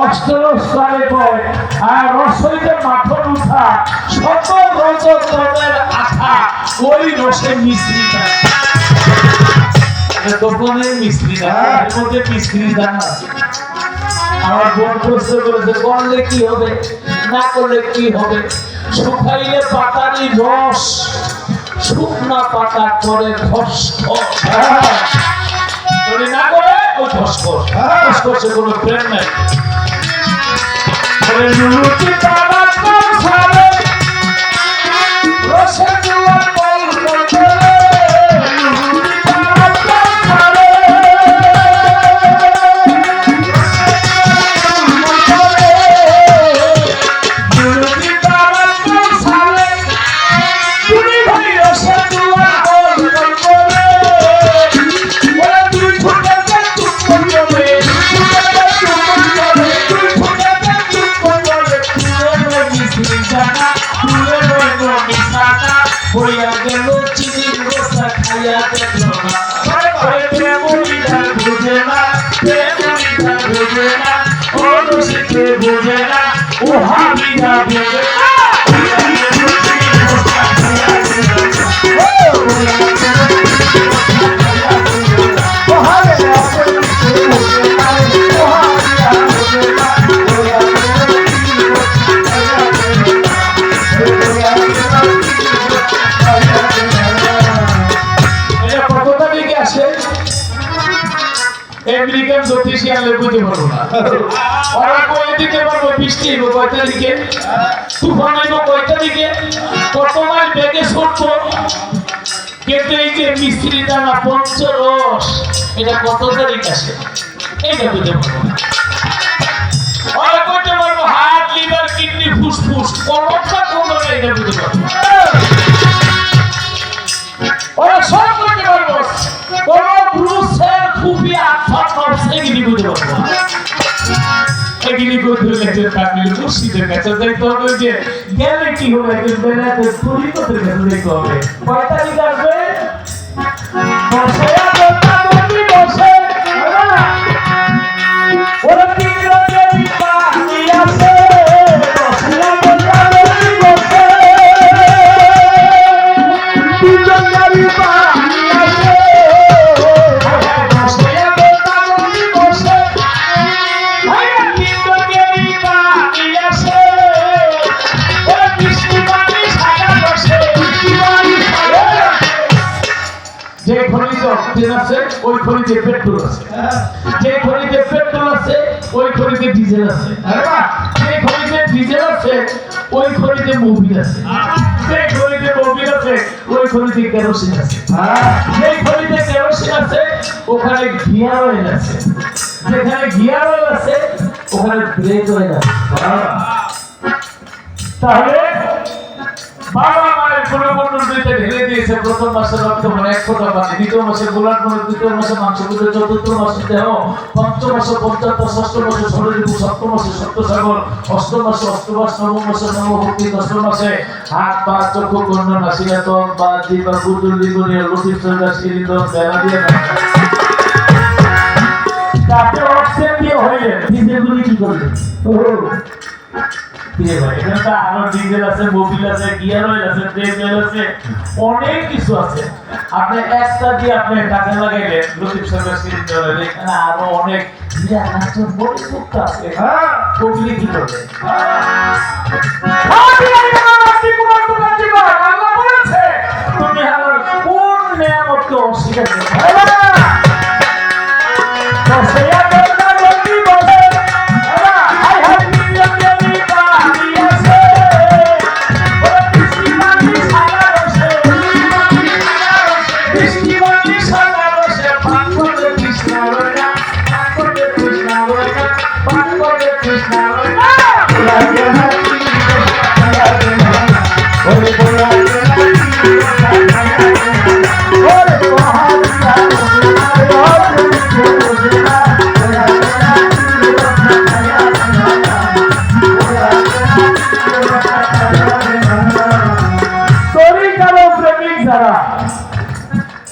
অষ্টরস্থানে পয় আর রসইতে মাখন উঠা শত রজতের আঠা ওই রসে মিশ্রিতা দোকানের মিস্ত্রিটা এর মধ্যে মিস্ত্রি দান আছে। আমার বোন প্রশ্ন করেছে করলে কি হবে না করলে কি হবে, শুকাইলে পাতারই রস, শুকনা পাতা করে খসখস, যদি না করে ও খসখস, খসখসে কোনো প্রেম নাই। রুচি তারা ছাড়ে রসে জুয়ার বল করে আমেরিকান জ্যোতিষিয়ান বুঝতে পারবো না, ওরা কয়ে দিতে পারবো বৃষ্টি হইব কয় তারিখে, তুফান হইব কয় তারিখে, কত মাইল বেগে ছুটবো, কিন্তু এই যে মিস্ত্রি দানা পঞ্চরস এটা কত তারিখ আসে এইটা বুঝতে পারবো না। ওরা কইতে পারবো হার্ট, লিভার, কিডনি, ফুসফুস কতটা কোন এটা বুঝতে পারবো। ওরা সব করতে পারবো, কোন ব্রুসের খুবই আত্মা সেগিনি বুঝতে পারবো। এগিনি করতে লেগে থাকলে মুর্শিদের কাছে দেখতে হবে, যে গেলে কি হবে, বেলাতে তরিকতের কাছে দেখতে হবে। কয় তারিখ আসবে বসে বসে ওরা তিন রঙের পানি আছে ওই খনিতে পেট্রোল আছে, যে খনিতে পেট্রোল আছে ওই খনিতে ডিজেল আছে, যে খনিতে ডিজেল আছে ওই খনিতে মোবিল আছে, যে খনিতে মোবিল আছে ওই খনিতে কেরোসিন আছে, যে খনিতে কেরোসিন আছে ওখানে গিয়ার অয়েল আছে, যেখানে গিয়ার অয়েল আছে ওখানে ব্রেক অয়েল আছে। তাহলে বাবা মায়ের গুণমণ্ডল দুইটা ঢেলে দিয়েছে, প্রথম মাসে রক্ত মানে 1 ফোঁটা পানি, দ্বিতীয় মাসে গোলার মনে, তৃতীয় মাসে মাংস, চতুর্থ মাসে দেহ, পঞ্চম মাসে পঞ্চাত্তর, ষষ্ঠ মাসে ষড়রিপু, সপ্তম মাসে সপ্তসাগর, অষ্টম মাসে অষ্টমাস, নবম মাসে নবভক্তি, দশম মাসে হাত পা চক্ষু কর্ণ নাসিকা ত্বক বা জিহ্বা গুদুল লিঙ্গনীয় লতিফ সরকার শিরিত বেলা দিয়ে তাতে অক্সিজেন দিয়ে হইলেন ডিজেলগুলি কি করলেন আরো ডিজেল আছে মোবিল আছে গিয়ার অয়েল আছে ব্রেক অয়েল আছে অনেক কিছু আছে আপনি একটা দিয়ে আপনি কাজে লাগাইলেন লতিফ সাহেবের সিলিন্ডার এখানে আরো অনেক আছে ওগুলি কি করবেন তুমি আমার কোন নিয়ামতকে অস্বীকার করবে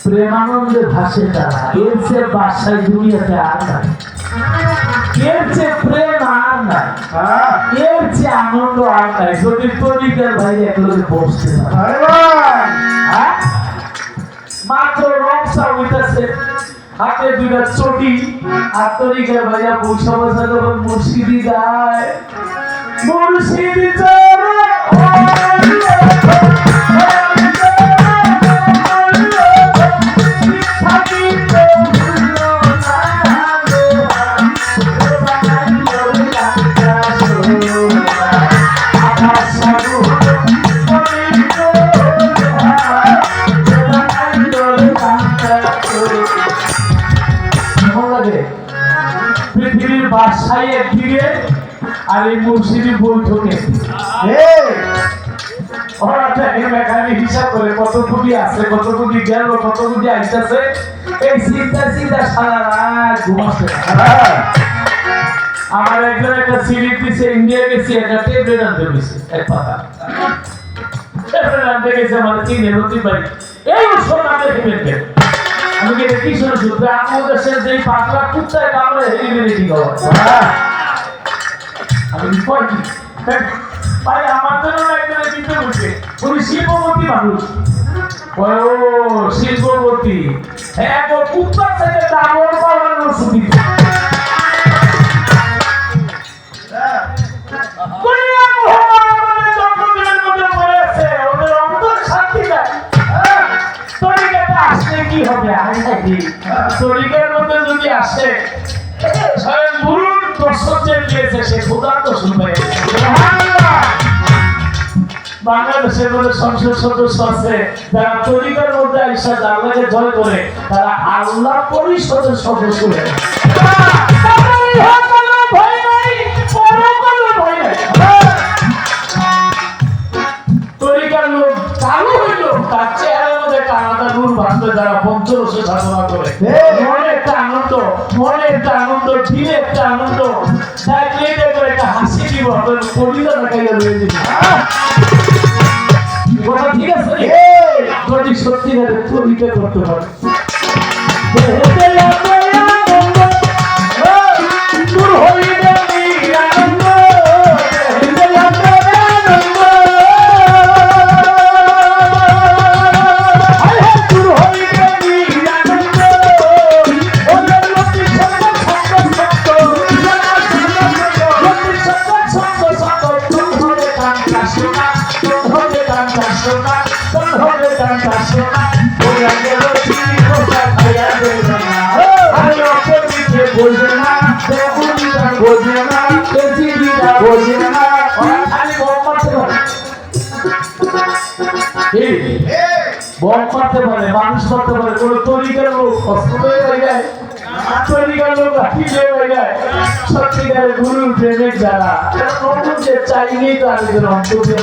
প্রেমানন্দে ভাসে তারা এর চেয়ে বাসায় দুনিয়াতে আর নাই এর চেয়ে প্রেম আর নাই এর চেয়ে আনন্দ আর নাই যদি তরিকার ভাই একলোকে বসতে মাত্র রংসা হইতেছে হাতে দুইটা চটি আর তরিকার ভাইয়া বৈশা বসা যখন মুর্শিদি গায় মুর্শিদি পৃথিবীর বাসায় একদিকে আর এই মুর্শিদি বৈঠকে হিসাব করে কত কোটি আছে কত কোটি গেল কত কোটি আসতেছে এই চিন্তা চিন্তা সারা রাত ঘুমাচ্ছে আমার একজন একটা সিরিজ দিচ্ছে ইন্ডিয়া গেছি একটা টেবলেট আনতে গেছে এক পাতা টেবলেট আনতে গেছে মানে কিনে নতুন বাড়ি এই ওষুধ আনতে কিনে আমি কি কি শুনছি আমাদের দেশের যে 5 লাখ কুত্তায় কামড়ে হেলিমেলি গেল আমি কি কই ভাই আমার জন্য একজন দিতে বলছে উনি শিল্পপতি মানুষ ও শিল্পপতি হ্যাঁ তো কুত্তার সাথে দামর পাওয়ানোর সুবিধা কি হবে তরিকার মধ্যে যদি আসে স্বয়ং গুরুর দর্শকদের দিয়েছে সে ক্ষুধার্ত শুনবে বাংলাদেশের মধ্যে সংসদ সদস্য আছে যারা তরিকার মধ্যে আইসা আল্লাহকে জয় করে তারা আল্লাহ পরিষদের সদস্য তরিকার লোক চালু হইল তার চেহারার মধ্যে কানাডা নূর ভাঙবে যারা পঞ্চরসে সাধনা করে মনে একটা আনন্দ দিলে একটা আনন্দ দেখলেই দেখো একটা হাসি দিব আপনার কবিতা দেখাইয়া রয়ে দিবি কথা ঠিক আছে যদি সত্যিকারের তরিকা করতে পারে দূর হইবে আনন্দ বল করতে পারে মানুষ করতে পারে কোন তরিকার লোক হয়ে যায় তরিকার লোক হয়ে যায় সত্যিকারের গুরু প্রেমিক যারা নতুন যে চাইলেই তো আরেকজন অন্তর্ভুক্ত